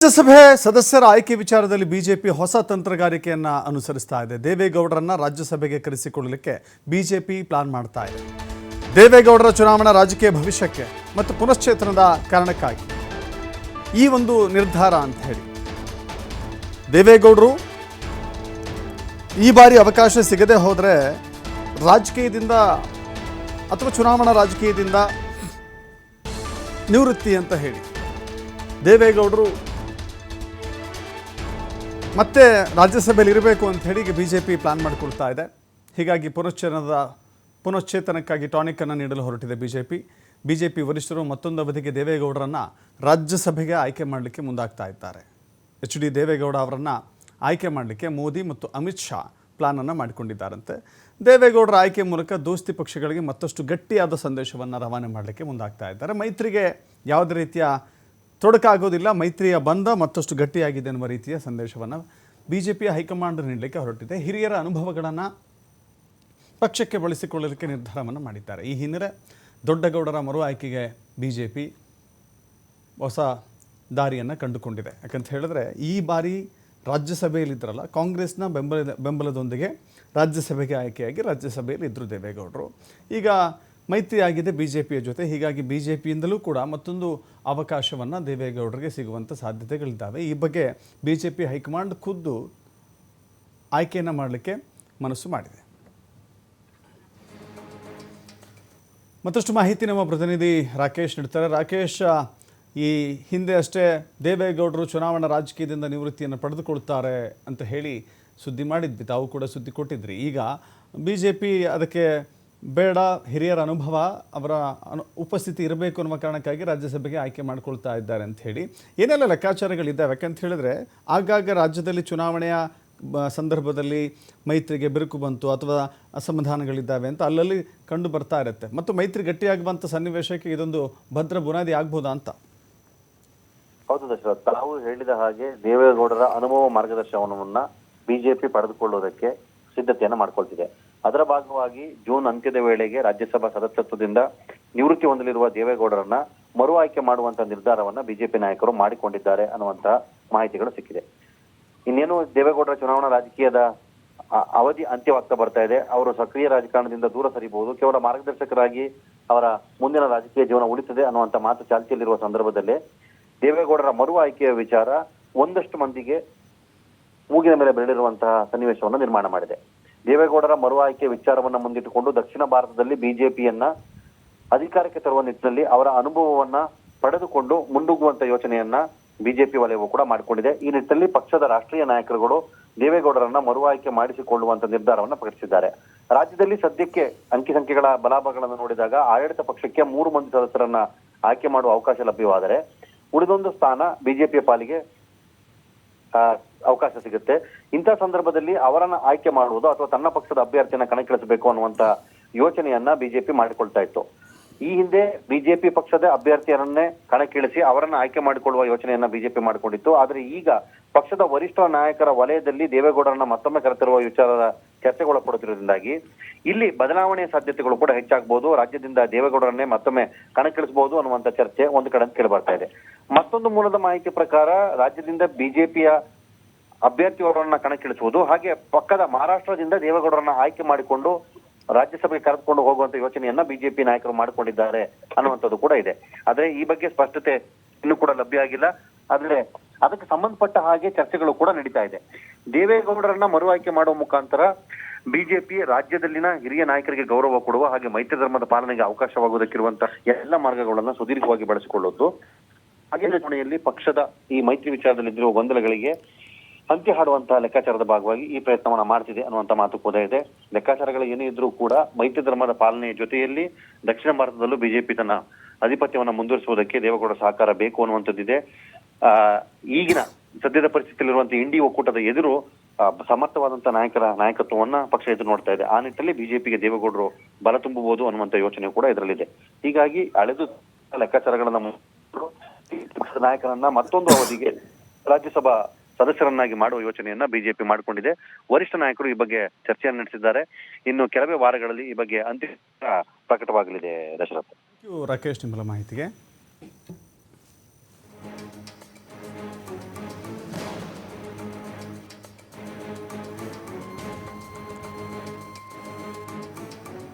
ರಾಜ್ಯಸಭೆ ಸದಸ್ಯರ ಆಯ್ಕೆ ವಿಚಾರದಲ್ಲಿ ಬಿಜೆಪಿ ಹೊಸ ತಂತ್ರಗಾರಿಕೆಯನ್ನು ಅನುಸರಿಸ್ತಾ ಇದೆ. ದೇವೇಗೌಡರನ್ನ ರಾಜ್ಯಸಭೆಗೆ ಕರೆಸಿಕೊಳ್ಳಲಿಕ್ಕೆ ಬಿಜೆಪಿ ಪ್ಲಾನ್ ಮಾಡ್ತಾ ಇದೆ. ದೇವೇಗೌಡರ ಚುನಾವಣಾ ರಾಜಕೀಯ ಭವಿಷ್ಯಕ್ಕೆ ಮತ್ತು ಪುನಶ್ಚೇತನದ ಕಾರಣಕ್ಕಾಗಿ ಈ ಒಂದು ನಿರ್ಧಾರ ಅಂತ ಹೇಳಿ ದೇವೇಗೌಡರು ಈ ಬಾರಿ ಅವಕಾಶ ಸಿಗದೆ ಹೋದರೆ ರಾಜಕೀಯದಿಂದ ಅಥವಾ ಚುನಾವಣಾ ರಾಜಕೀಯದಿಂದ ನಿವೃತ್ತಿ ಅಂತ ಹೇಳಿ ದೇವೇಗೌಡರು ಮತ್ತೆ ರಾಜ್ಯಸಭೆಯಲ್ಲಿ ಇರಬೇಕು ಅಂತ ಹೇಳಿ ಈಗ ಬಿಜೆಪಿ ಪ್ಲಾನ್ ಮಾಡಿಕೊಳ್ತಾ ಇದೆ. ಹೀಗಾಗಿ ಪುನಶ್ಚೇತನಕ್ಕಾಗಿ ಟಾನಿಕ್ ಅನ್ನು ನೀಡಲು ಹೊರಟಿದೆ ಬಿಜೆಪಿ ವರಿಷ್ಠರು ಮತ್ತೊಂದು ಅವಧಿಗೆ ದೇವೇಗೌಡರನ್ನು ರಾಜ್ಯಸಭೆಗೆ ಆಯ್ಕೆ ಮಾಡಲಿಕ್ಕೆ ಮುಂದಾಗ್ತಾ ಇದ್ದಾರೆ. ಎಚ್ ಡಿ ದೇವೇಗೌಡ ಅವರನ್ನು ಆಯ್ಕೆ ಮಾಡಲಿಕ್ಕೆ ಮೋದಿ ಮತ್ತು ಅಮಿತ್ ಶಾ ಪ್ಲಾನನ್ನು ಮಾಡಿಕೊಂಡಿದ್ದಾರಂತೆ. ದೇವೇಗೌಡರ ಆಯ್ಕೆ ಮೂಲಕ ದೋಸ್ತಿ ಪಕ್ಷಗಳಿಗೆ ಮತ್ತಷ್ಟು ಗಟ್ಟಿಯಾದ ಸಂದೇಶವನ್ನು ರವಾನೆ ಮಾಡಲಿಕ್ಕೆ ಮುಂದಾಗ್ತಾ ಇದ್ದಾರೆ. ಮೈತ್ರಿಗೆ ಯಾವುದೇ ರೀತಿಯ ತೊಡಕಾಗೋದಿಲ್ಲ, ಮೈತ್ರಿಯ ಬಂಧ ಮತ್ತಷ್ಟು ಗಟ್ಟಿಯಾಗಿದೆ ಎನ್ನುವ ರೀತಿಯ ಸಂದೇಶವನ್ನು ಬಿಜೆಪಿಯ ಹೈಕಮಾಂಡ್ ನೀಡಲಿಕ್ಕೆ ಹೊರಟಿದೆ. ಹಿರಿಯರ ಅನುಭವಗಳನ್ನು ಪಕ್ಷಕ್ಕೆ ಬಳಸಿಕೊಳ್ಳಲಿಕ್ಕೆ ನಿರ್ಧಾರವನ್ನು ಮಾಡಿದ್ದಾರೆ. ಈ ಹಿನ್ನೆಲೆ ದೊಡ್ಡಗೌಡರ ಮರು ಆಯ್ಕೆಗೆ ಬಿಜೆಪಿ ಹೊಸ ದಾರಿಯನ್ನು ಕಂಡುಕೊಂಡಿದೆ. ಯಾಕಂತ ಹೇಳಿದ್ರೆ ಈ ಬಾರಿ ರಾಜ್ಯಸಭೆಯಲ್ಲಿದ್ದರಲ್ಲ, ಕಾಂಗ್ರೆಸ್ನ ಬೆಂಬಲದೊಂದಿಗೆ ರಾಜ್ಯಸಭೆಗೆ ಆಯ್ಕೆಯಾಗಿ ರಾಜ್ಯಸಭೆಯಲ್ಲಿ ಇದ್ದರು ದೇವೇಗೌಡರು. ಈಗ ಮೈತ್ರಿ ಆಗಿದೆ ಬಿಜೆಪಿಯ ಜೊತೆ. ಹೀಗಾಗಿ ಬಿಜೆಪಿಯಿಂದಲೂ ಕೂಡ ಮತ್ತೊಂದು ಅವಕಾಶವನ್ನು ದೇವೇಗೌಡರಿಗೆ ಸಿಗುವಂಥ ಸಾಧ್ಯತೆಗಳಿದ್ದಾವೆ. ಈ ಬಗ್ಗೆ ಬಿಜೆಪಿ ಹೈಕಮಾಂಡ್ ಖುದ್ದು ಆಯ್ಕೆಯನ್ನು ಮಾಡಲಿಕ್ಕೆ ಮನಸ್ಸು ಮಾಡಿದೆ. ಮತ್ತಷ್ಟು ಮಾಹಿತಿ ನಮ್ಮ ಪ್ರತಿನಿಧಿ ರಾಕೇಶ್ ನೀಡ್ತಾರೆ. ರಾಕೇಶ್, ಈ ಹಿಂದೆ ಅಷ್ಟೇ ದೇವೇಗೌಡರು ಚುನಾವಣಾ ರಾಜಕೀಯದಿಂದ ನಿವೃತ್ತಿಯನ್ನು ಪಡೆದುಕೊಳ್ತಾರೆ ಅಂತ ಹೇಳಿ ಸುದ್ದಿ ಮಾಡಿದ್ವಿ, ತಾವು ಕೂಡ ಸುದ್ದಿ ಕೊಟ್ಟಿದ್ರಿ. ಈಗ ಬಿಜೆಪಿ ಅದಕ್ಕೆ ಬೇಡ, ಹಿರಿಯರ ಅನುಭವ, ಅವರ ಉಪಸ್ಥಿತಿ ಇರಬೇಕು ಅನ್ನುವ ಕಾರಣಕ್ಕಾಗಿ ರಾಜ್ಯಸಭೆಗೆ ಆಯ್ಕೆ ಮಾಡಿಕೊಳ್ತಾ ಇದ್ದಾರೆ ಅಂತ ಹೇಳಿ ಏನೆಲ್ಲ ಲೆಕ್ಕಾಚಾರಗಳಿದ್ದಾವೆ. ಯಾಕಂತ ಹೇಳಿದ್ರೆ ಆಗಾಗ ರಾಜ್ಯದಲ್ಲಿ ಚುನಾವಣೆಯ ಸಂದರ್ಭದಲ್ಲಿ ಮೈತ್ರಿಗೆ ಬಿರುಕು ಬಂತು ಅಥವಾ ಅಸಮಾಧಾನಗಳಿದ್ದಾವೆ ಅಂತ ಅಲ್ಲಲ್ಲಿ ಕಂಡು ಬರ್ತಾ ಇರುತ್ತೆ. ಮತ್ತು ಮೈತ್ರಿ ಗಟ್ಟಿಯಾಗುವಂಥ ಸನ್ನಿವೇಶಕ್ಕೆ ಇದೊಂದು ಭದ್ರ ಬುನಾದಿ ಆಗ್ಬೋದಾ ಅಂತ? ಹೌದು ದಶರಥ್, ತಾವು ಹೇಳಿದ ಹಾಗೆ ದೇವೇಗೌಡರ ಅನುಭವ ಮಾರ್ಗದರ್ಶನವನ್ನ ಬಿಜೆಪಿ ಪಡೆದುಕೊಳ್ಳುವುದಕ್ಕೆ ಸಿದ್ಧತೆಯನ್ನ ಮಾಡ್ಕೊಳ್ತಿದೆ. ಅದರ ಭಾಗವಾಗಿ ಜೂನ್ ಅಂತ್ಯದ ವೇಳೆಗೆ ರಾಜ್ಯಸಭಾ ಸದಸ್ಯತ್ವದಿಂದ ನಿವೃತ್ತಿ ಹೊಂದಲಿರುವ ದೇವೇಗೌಡರನ್ನ ಮರು ಆಯ್ಕೆ ಮಾಡುವಂತಹ ನಿರ್ಧಾರವನ್ನ ಬಿಜೆಪಿ ನಾಯಕರು ಮಾಡಿಕೊಂಡಿದ್ದಾರೆ ಅನ್ನುವಂತಹ ಮಾಹಿತಿಗಳು ಸಿಕ್ಕಿದೆ. ಇನ್ನೇನು ದೇವೇಗೌಡರ ಚುನಾವಣಾ ರಾಜಕೀಯದ ಅವಧಿ ಅಂತ್ಯವಾಗ್ತಾ ಬರ್ತಾ ಇದೆ. ಅವರು ಸಕ್ರಿಯ ರಾಜಕಾರಣದಿಂದ ದೂರ ಸರಿಬಹುದು, ಕೇವಲ ಮಾರ್ಗದರ್ಶಕರಾಗಿ ಅವರ ಮುಂದಿನ ರಾಜಕೀಯ ಜೀವನ ಉಳಿತದೆ ಅನ್ನುವಂತ ಮಾತು ಚಾಲ್ತಿಯಲ್ಲಿರುವ ಸಂದರ್ಭದಲ್ಲಿ ದೇವೇಗೌಡರ ಮರು ಆಯ್ಕೆಯ ವಿಚಾರ ಒಂದಷ್ಟು ಮಂದಿಗೆ ಮೂಗಿನ ಮೇಲೆ ಬೆಳೆದಿರುವಂತಹ ಸನ್ನಿವೇಶವನ್ನು ನಿರ್ಮಾಣ ಮಾಡಿದೆ. ದೇವೇಗೌಡರ ಮರು ಆಯ್ಕೆ ವಿಚಾರವನ್ನ ಮುಂದಿಟ್ಟುಕೊಂಡು ದಕ್ಷಿಣ ಭಾರತದಲ್ಲಿ ಬಿಜೆಪಿಯನ್ನ ಅಧಿಕಾರಕ್ಕೆ ತರುವ ನಿಟ್ಟಿನಲ್ಲಿ ಅವರ ಅನುಭವವನ್ನ ಪಡೆದುಕೊಂಡು ಮುಂದೂಗುವಂತ ಯೋಚನೆಯನ್ನ ಬಿಜೆಪಿ ವಲಯವು ಕೂಡ ಮಾಡಿಕೊಂಡಿದೆ. ಈ ನಿಟ್ಟಿನಲ್ಲಿ ಪಕ್ಷದ ರಾಷ್ಟ್ರೀಯ ನಾಯಕರುಗಳು ದೇವೇಗೌಡರನ್ನ ಮರು ಆಯ್ಕೆ ಮಾಡಿಸಿಕೊಳ್ಳುವಂತ ನಿರ್ಧಾರವನ್ನ ಪ್ರಕಟಿಸಿದ್ದಾರೆ. ರಾಜ್ಯದಲ್ಲಿ ಸದ್ಯಕ್ಕೆ ಅಂಕಿಸಂಖ್ಯೆಗಳ ಬಲಾಬಲಗಳನ್ನು ನೋಡಿದಾಗ ಆಡಳಿತ ಪಕ್ಷಕ್ಕೆ 3 ಮಂದಿ ಸದಸ್ಯರನ್ನ ಆಯ್ಕೆ ಮಾಡುವ ಅವಕಾಶ ಲಭ್ಯವಾದರೆ ಉಳಿದೊಂದು ಸ್ಥಾನ ಬಿಜೆಪಿಯ ಪಾಲಿಗೆ ಅವಕಾಶ ಸಿಗುತ್ತೆ. ಇಂಥ ಸಂದರ್ಭದಲ್ಲಿ ಅವರನ್ನ ಆಯ್ಕೆ ಮಾಡುವುದು ಅಥವಾ ತನ್ನ ಪಕ್ಷದ ಅಭ್ಯರ್ಥಿಯನ್ನ ಕಣಕ್ಕಿಳಿಸಬೇಕು ಅನ್ನುವಂತ ಯೋಚನೆಯನ್ನ ಬಿಜೆಪಿ ಮಾಡಿಕೊಳ್ತಾ ಇತ್ತು. ಈ ಹಿಂದೆ ಬಿಜೆಪಿ ಪಕ್ಷದ ಅಭ್ಯರ್ಥಿಯರನ್ನೇ ಕಣಕ್ಕಿಳಿಸಿ ಅವರನ್ನ ಆಯ್ಕೆ ಮಾಡಿಕೊಳ್ಳುವ ಯೋಚನೆಯನ್ನ ಬಿಜೆಪಿ ಮಾಡಿಕೊಂಡಿತ್ತು. ಆದ್ರೆ ಈಗ ಪಕ್ಷದ ವರಿಷ್ಠ ನಾಯಕರ ವಲಯದಲ್ಲಿ ದೇವೇಗೌಡರನ್ನ ಮತ್ತೊಮ್ಮೆ ಕರೆತರುವ ವಿಚಾರದ ಚರ್ಚೆಗೊಳಪಡುತ್ತಿರುವುದರಿಂದಾಗಿ ಇಲ್ಲಿ ಬದಲಾವಣೆಯ ಸಾಧ್ಯತೆಗಳು ಕೂಡ ಹೆಚ್ಚಾಗಬಹುದು. ರಾಜ್ಯದಿಂದ ದೇವೇಗೌಡರನ್ನೇ ಮತ್ತೊಮ್ಮೆ ಕಣಕ್ಕಿಳಿಸಬಹುದು ಅನ್ನುವಂತ ಚರ್ಚೆ ಒಂದು ಕಡೆ ಕೇಳಿ ಬರ್ತಾ ಇದೆ. ಮತ್ತೊಂದು ಮೂಲದ ಮಾಹಿತಿ ಪ್ರಕಾರ ರಾಜ್ಯದಿಂದ ಬಿಜೆಪಿಯ ಅಭ್ಯರ್ಥಿಯವರನ್ನ ಕಣಕ್ಕಿಳಿಸುವುದು, ಹಾಗೆ ಪಕ್ಕದ ಮಹಾರಾಷ್ಟ್ರದಿಂದ ದೇವೇಗೌಡರನ್ನ ಆಯ್ಕೆ ಮಾಡಿಕೊಂಡು ರಾಜ್ಯಸಭೆಗೆ ಕರೆದುಕೊಂಡು ಹೋಗುವಂತ ಯೋಚನೆಯನ್ನ ಬಿಜೆಪಿ ನಾಯಕರು ಮಾಡಿಕೊಂಡಿದ್ದಾರೆ ಅನ್ನುವಂಥದ್ದು ಕೂಡ ಇದೆ. ಆದ್ರೆ ಈ ಬಗ್ಗೆ ಸ್ಪಷ್ಟತೆ ಇನ್ನೂ ಕೂಡ ಲಭ್ಯ ಆಗಿಲ್ಲ. ಆದ್ರೆ ಅದಕ್ಕೆ ಸಂಬಂಧಪಟ್ಟ ಹಾಗೆ ಚರ್ಚೆಗಳು ಕೂಡ ನಡೀತಾ ಇದೆ. ದೇವೇಗೌಡರನ್ನ ಮರು ಆಯ್ಕೆ ಮಾಡುವ ಮುಖಾಂತರ ಬಿಜೆಪಿ ರಾಜ್ಯದಲ್ಲಿನ ಹಿರಿಯ ನಾಯಕರಿಗೆ ಗೌರವ ಕೊಡುವ ಹಾಗೆ ಮೈತ್ರಿ ಧರ್ಮದ ಪಾಲನೆಗೆ ಅವಕಾಶವಾಗುವುದಕ್ಕಿರುವಂತಹ ಎಲ್ಲ ಮಾರ್ಗಗಳನ್ನ ಸುದೀರ್ಘವಾಗಿ ಬಳಸಿಕೊಳ್ಳುವುದು, ಹಾಗೆ ಚುನಾವಣೆಯಲ್ಲಿ ಪಕ್ಷದ ಈ ಮೈತ್ರಿ ವಿಚಾರದಲ್ಲಿರುವ ಗೊಂದಲಗಳಿಗೆ ಅಂತ್ಯ ಹಾಡುವಂತಹ ಲೆಕ್ಕಾಚಾರದ ಭಾಗವಾಗಿ ಈ ಪ್ರಯತ್ನವನ್ನ ಮಾಡ್ತಿದೆ ಅನ್ನುವಂತ ಮಾತು ಕೂಡ ಇದೆ. ಲೆಕ್ಕಾಚಾರಗಳು ಏನೇ ಇದ್ರೂ ಕೂಡ ಮೈತ್ರಿ ಧರ್ಮದ ಪಾಲನೆಯ ಜೊತೆಯಲ್ಲಿ ದಕ್ಷಿಣ ಭಾರತದಲ್ಲೂ ಬಿಜೆಪಿ ತನ್ನ ಆಧಿಪತ್ಯವನ್ನ ಮುಂದುವರಿಸುವುದಕ್ಕೆ ದೇವೇಗೌಡ ಸಹಕಾರ ಬೇಕು ಅನ್ನುವಂಥದ್ದಿದೆ. ಈಗಿನ ಸದ್ಯದ ಪರಿಸ್ಥಿತಿಯಲ್ಲಿರುವಂತಹ ಇಂಡಿ ಒಕ್ಕೂಟದ ಎದುರು ಸಮರ್ಥವಾದಂತಹ ನಾಯಕತ್ವವನ್ನ ಪಕ್ಷ ಎದುರು ನೋಡ್ತಾ ಇದೆ. ಆ ನಿಟ್ಟಿನಲ್ಲಿ ಬಿಜೆಪಿಗೆ ದೇವೇಗೌಡರು ಬಲ ತುಂಬಬಹುದು ಅನ್ನುವಂತ ಯೋಚನೆ ಕೂಡ ಇದರಲ್ಲಿದೆ. ಹೀಗಾಗಿ ಅಳೆದು ಲೆಕ್ಕಾಚಾರಗಳನ್ನ ಪಕ್ಷದ ನಾಯಕರನ್ನ ಮತ್ತೊಂದು ಅವಧಿಗೆ ರಾಜ್ಯಸಭಾ ಸದಸ್ಯರನ್ನಾಗಿ ಮಾಡುವ ಯೋಚನೆಯನ್ನ ಬಿಜೆಪಿ ಮಾಡಿಕೊಂಡಿದೆ. ವರಿಷ್ಠ ನಾಯಕರು ಈ ಬಗ್ಗೆ ಚರ್ಚೆಯನ್ನು ನಡೆಸಿದ್ದಾರೆ. ಇನ್ನು ಕೆಲವೇ ವಾರಗಳಲ್ಲಿ ಈ ಬಗ್ಗೆ ಅಂತಿಮ ಪ್ರಕಟವಾಗಲಿದೆ. ದಶರಥ್, ರಾಕೇಶ್, ನಿಮ್ಮಲ್ಲ ಮಾಹಿತಿಗೆ